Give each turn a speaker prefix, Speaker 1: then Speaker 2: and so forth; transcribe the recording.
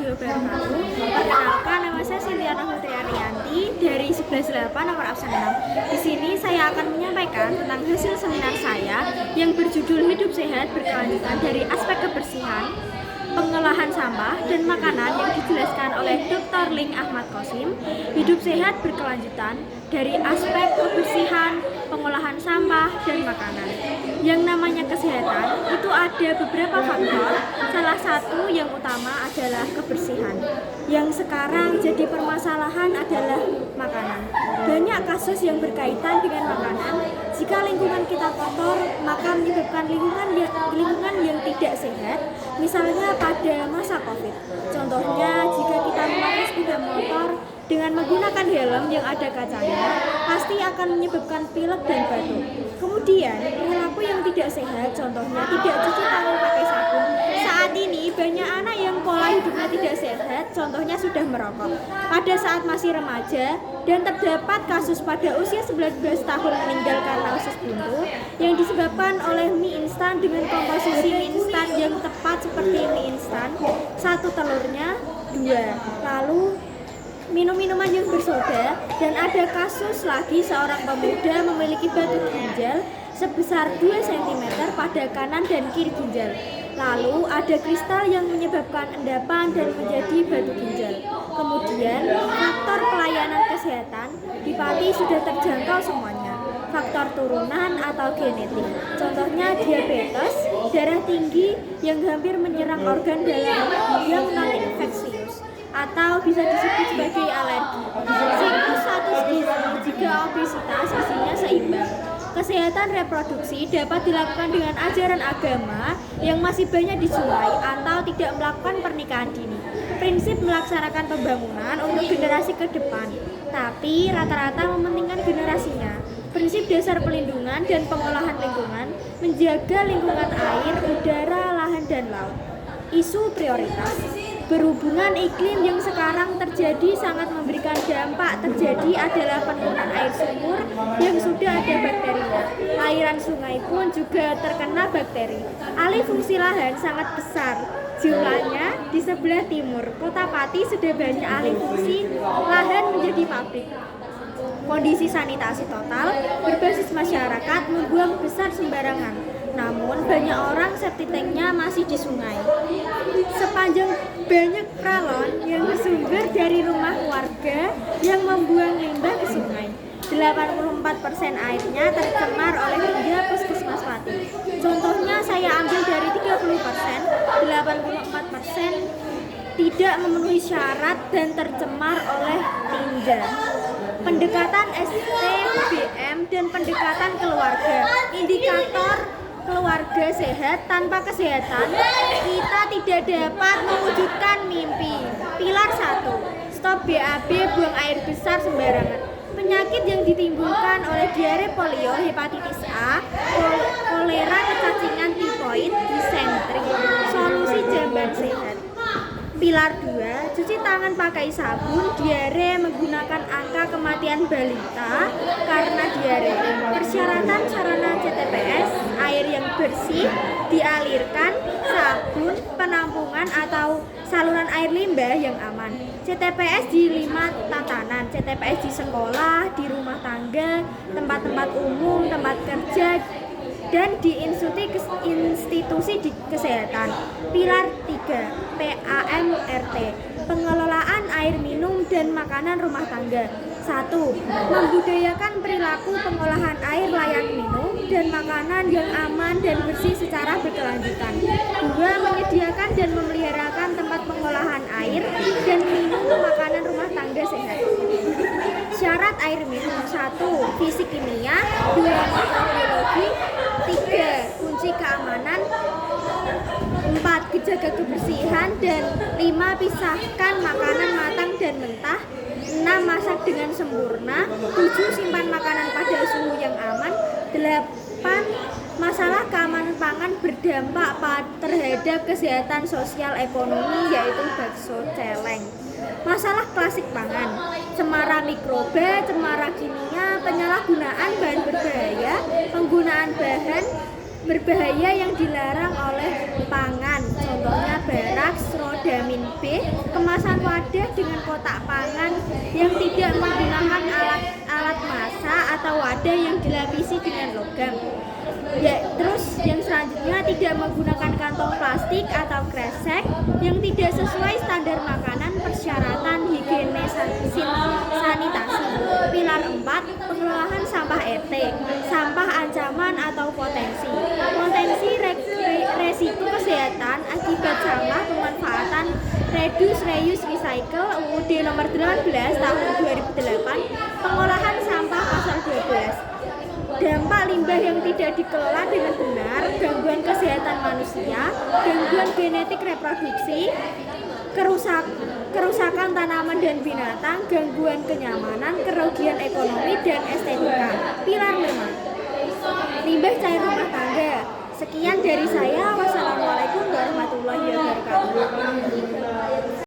Speaker 1: warahmatullahi wabarakatuh. Perkenalkan, nama saya Sintiana Putri Ariyanti dari 11/8 nomor absen 6. Di sini saya akan menyampaikan tentang hasil seminar saya yang berjudul Hidup Sehat Berkelanjutan dari Aspek Kebersihan, Pengolahan Sampah dan Makanan yang dijelaskan oleh Dr. Ling Ahmad Qasim. Hidup sehat berkelanjutan dari aspek kebersihan, pengolahan sampah dan makanan. Yang namanya kesehatan itu ada beberapa faktor. Salah satu yang utama adalah kebersihan. Yang sekarang jadi permasalahan adalah makanan. Banyak kasus yang berkaitan dengan makanan. Jika lingkungan kita kotor, maka menyebabkan lingkungan yang tidak sehat. Misalnya pada masa COVID. Contohnya, jika kita memakai sepeda motor dengan menggunakan helm yang ada kacanya, pasti akan menyebabkan pilek dan batuk. Kemudian, perilaku yang tidak sehat, contohnya tidak cuci tangan pakai sabun. Saat ini banyak anak yang pola hidupnya tidak sehat, contohnya sudah merokok pada saat masih remaja, dan terdapat kasus pada usia 19 tahun meninggal karena usus buntu yang disebabkan oleh mie instan dengan komposisi mie instan yang tepat seperti mie instan, 1 telurnya 2, lalu minum-minuman yang bersoda. Dan ada kasus lagi seorang pemuda memiliki batu ginjal sebesar 2 cm pada kanan dan kiri ginjal. Lalu ada kristal yang menyebabkan endapan dan menjadi batu ginjal. Kemudian faktor pelayanan kesehatan di Pati sudah terjangkau semuanya. Faktor turunan atau genetik, contohnya diabetes, darah tinggi yang hampir menyerang organ dalam yang non-infeksius, atau bisa disebut sebagai alergi. Siklus status gizi jika obesitas gizinya seimbang. Kesehatan reproduksi dapat dilakukan dengan ajaran agama yang masih banyak dijumpai atau tidak melakukan pernikahan dini. Prinsip melaksanakan pembangunan untuk generasi ke depan, tapi rata-rata mementingkan generasinya. Prinsip dasar pelindungan dan pengolahan lingkungan, menjaga lingkungan air, udara, lahan, dan laut. Isu prioritas berhubungan iklim yang sekarang terjadi sangat memberikan dampak. Terjadi adalah penurunan air sumur yang sudah ada bakterinya. Aliran sungai pun juga terkena bakteri. Alih fungsi lahan sangat besar jumlahnya di sebelah timur. Kota Pati sudah banyak alih fungsi lahan menjadi pabrik. Kondisi sanitasi total berbasis masyarakat membuang besar sembarangan. Namun banyak orang septic tanknya masih di sungai. Sepanjang banyak pralon yang bersumber dari rumah warga yang membuang limbah ke sungai. 84% airnya tercemar oleh hingga puskesmas Pati. Contohnya saya ambil dari 30%, 84% tidak memenuhi syarat dan tercemar oleh tinja. Pendekatan STBM dan pendekatan keluarga. Indikator keluarga sehat tanpa kesehatan, kita tidak dapat mewujudkan mimpi. Pilar 1, stop BAB, buang air besar sembarangan. Penyakit yang ditimbulkan oleh diare, polio, hepatitis A, kolera, kecacingan, tifoid, disentri. Solusi jamban sehat. Pilar 2, cuci tangan pakai sabun, diare, menggunakan angka kematian balita karena diare. Persyaratan sarana CTPS, air yang bersih, dialirkan, sabun, penampungan atau saluran air limbah yang aman. CTPS di 5 tatanan, CTPS di sekolah, di rumah tangga, tempat-tempat umum, tempat kerja, dan di institusi di kesehatan. Pilar 3, PAMRT, pengelolaan air minum dan makanan rumah tangga. 1. Membudayakan perilaku pengolahan air layak minum dan makanan yang aman dan bersih secara berkelanjutan. 2. Menyediakan dan memeliharakan tempat pengolahan air dan minum makanan rumah tangga sehat. Syarat air minum: 1. Fisik kimia, 2. mikrobiologi, 3. kunci keamanan, 4. Jaga kebersihan, dan 5. Pisahkan makanan matang dan mentah, 6. Masak dengan sempurna, 7. Simpan makanan pada suhu yang aman, 8. Masalah keamanan pangan berdampak terhadap kesehatan sosial ekonomi, yaitu bakso celeng. Masalah klasik pangan: cemara mikroba, cemara kimia, penyalahgunaan bahan berbahaya, penggunaan bahan berbahaya yang dilarang oleh pangan, contohnya baraks, roti, vitamin B, kemasan wadah dengan kotak pangan yang tidak menggunakan alat masak atau wadah yang dilapisi dengan logam. Ya, terus yang selanjutnya tidak menggunakan kantong plastik atau kresek yang tidak sesuai standar makanan, persyaratan higiene sanitasi. Pilar 4, pengelolaan sampah RT, sampah ancaman atau potensi. Potensi resiko kesehatan akibat sampah pemanfaatan Reduce, Reuse, Recycle UUD nomor 18 tahun 2008, pengolahan sampah pasal 12. Dampak limbah yang tidak dikelola dengan benar, gangguan kesehatan manusia, gangguan genetik reproduksi, kerusakan tanaman dan binatang, gangguan kenyamanan, kerugian ekonomi, dan estetika. Pilar 5, limbah cair rumah tangga. Sekian dari saya. Wassalamualaikum warahmatullahi wabarakatuh.